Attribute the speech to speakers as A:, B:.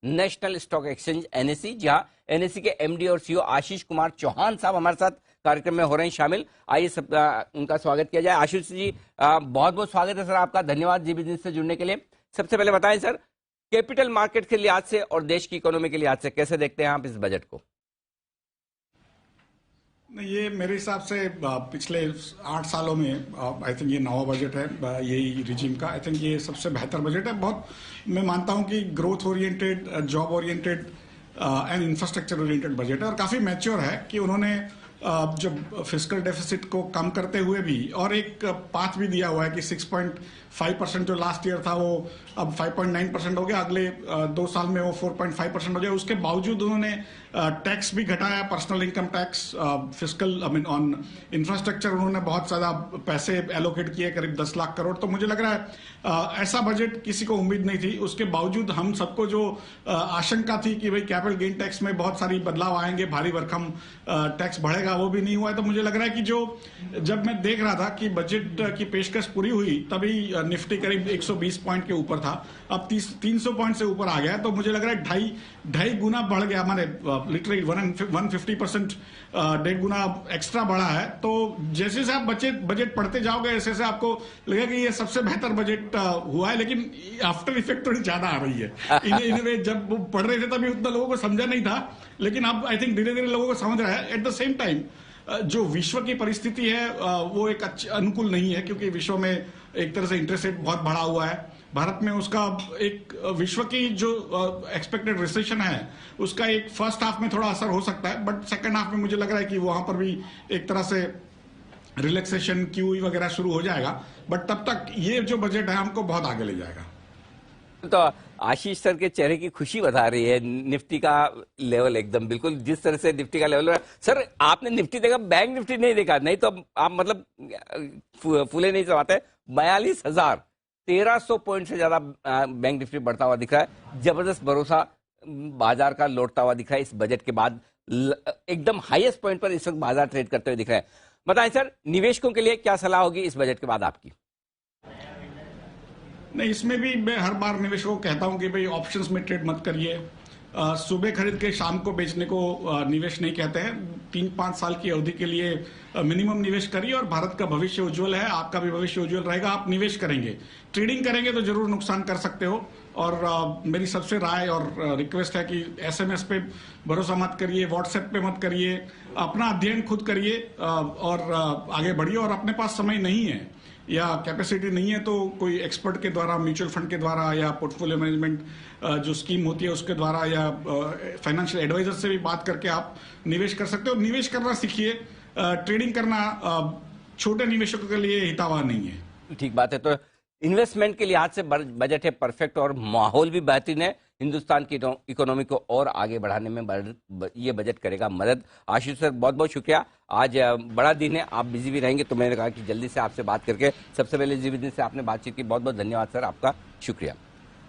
A: National stock exchange NSE, जहां NSE के MD और सीईओ आशीष कुमार चौहान साहब हमारे साथ कार्यक्रम में हो रहे हैं शामिल। आइए सब उनका स्वागत किया जाए। आशीष जी, बहुत बहुत स्वागत है सर आपका, धन्यवाद जी बिजनेस से जुड़ने के लिए। सबसे पहले बताएं सर, कैपिटल मार्केट के लिहाज से और देश की इकोनॉमी के लिहाज से कैसे देखते हैं आप इस बजट को?
B: ये मेरे हिसाब से पिछले 8 सालों में आई थिंक ये नवा बजट है यही रिजीम का। आई थिंक ये सबसे बेहतर बजट है। बहुत मैं मानता हूं कि growth oriented, job oriented and infrastructure oriented budget है और काफी मैच्योर है कि उन्होंने जब फिस्कल डेफिसिट को कम करते हुए भी और एक पाथ भी दिया हुआ है कि 6.5% जो लास्ट ईयर था वो अब 5.9% हो गया, अगले 2 साल में वो 4.5% हो गया। उसके बावजूद उन्होंने टैक्स भी घटाया, personal income tax, fiscal on infrastructure उन्होंने बहुत ज्यादा पैसे एलोकेट किए, करीब 10 लाख करोड़। तो मुझे लग रहा है ऐसा बजट किसी को उम्मीद नहीं थी। उसके बावजूद हम सबको जो आशंका थी कि भाई कैपिटल गेन टैक्स में बहुत सारी बदलाव आएंगे, भारी भरकम टैक्स बढ़ेगा, वो भी नहीं हुआ है। तो मुझे लग रहा है कि जो जब मैं देख रहा था कि बजट की पेशकश पूरी हुई तभी निफ्टी करीब 120 पॉइंट के ऊपर था, अब 300 पॉइंट से ऊपर आ गया। तो मुझे लग रहा है ढाई गुना बढ़ गया, हमारे लिटरली 150%, 1.5 गुना एक्स्ट्रा बढ़ा है। तो जैसे जैसे आप बजट पढ़ते जाओगे ऐसे ऐसे आपको लगेगा कि ये सबसे बेहतर बजट हुआ है। लेकिन आफ्टर इफेक्ट थोड़ी ज्यादा आ रही है। इन्हें जब वो पढ़ रहे थे तभी उतना लोगों को समझा नहीं था, लेकिन अब आई थिंक धीरे धीरे लोगों को समझ रहा है। एट द सेम टाइम जो विश्व की परिस्थिति है वो एक अनुकूल नहीं है, क्योंकि विश्व में एक तरह से इंटरेस्ट रेट बहुत बढ़ा हुआ है। भारत में उसका एक विश्व की जो एक्सपेक्टेड रिसेशन है उसका एक फर्स्ट हाफ में थोड़ा असर हो सकता है, बट सेकंड हाफ में मुझे लग रहा है कि वहां पर भी एक तरह से रिलैक्सेशन, क्यूई वगैरह शुरू हो जाएगा। बट तब तक ये जो बजट है हमको बहुत आगे ले जाएगा।
A: तो आशीष सर के चेहरे की खुशी बता रही है। निफ्टी का लेवल एकदम बिल्कुल जिस तरह से निफ्टी का लेवल है। सर आपने निफ्टी देखा, बैंक निफ्टी नहीं देखा, नहीं तो आप मतलब फूले नहीं समाते। 42,1300 पॉइंट से ज्यादा बैंक निफ्टी बढ़ता हुआ दिख रहा है। जबरदस्त भरोसा बाजार का लौटता हुआ दिख रहा है इस बजट के बाद। एकदम हाईएस्ट पॉइंट पर इस वक्त बाजार ट्रेड करते हुए दिख रहा है। बताएं सर, निवेशकों के लिए क्या सलाह होगी इस बजट के बाद आपकी?
B: नहीं, इसमें भी मैं हर बार निवेशकों को कहता हूं कि भाई ऑप्शंस में ट्रेड मत करिए। सुबह खरीद के शाम को बेचने को निवेश नहीं कहते हैं। 3-5 साल की अवधि के लिए मिनिमम निवेश करिए और भारत का भविष्य उज्जवल है, आपका भी भविष्य उज्जवल रहेगा। आप निवेश करेंगे, ट्रेडिंग करेंगे तो जरूर नुकसान कर सकते हो। और मेरी सबसे राय और रिक्वेस्ट है कि एसएमएस पे भरोसा मत करिए, व्हाट्सएप पे मत करिए, अपना अध्ययन खुद करिए और आगे बढ़िए। और अपने पास समय नहीं है या कैपेसिटी नहीं है तो कोई एक्सपर्ट के द्वारा, म्यूचुअल फंड के द्वारा या पोर्टफोलियो मैनेजमेंट जो स्कीम होती है उसके द्वारा या फाइनेंशियल एडवाइजर से भी बात करके आप निवेश कर सकते हो। निवेश करना सीखिए। ट्रेडिंग करना छोटे निवेशकों के लिए हितावह नहीं है।
A: ठीक बात है। तो इन्वेस्टमेंट के लिहाज से बजट है परफेक्ट और माहौल भी बेहतरीन है। हिंदुस्तान की इकोनॉमी को और आगे बढ़ाने में ये बजट करेगा मदद। आशीष सर बहुत बहुत शुक्रिया। आज बड़ा दिन है, आप बिजी भी रहेंगे तो मैंने कहा कि जल्दी से आपसे बात करके सबसे पहले जी बिजनेस से आपने बातचीत की। बहुत बहुत धन्यवाद सर, आपका शुक्रिया।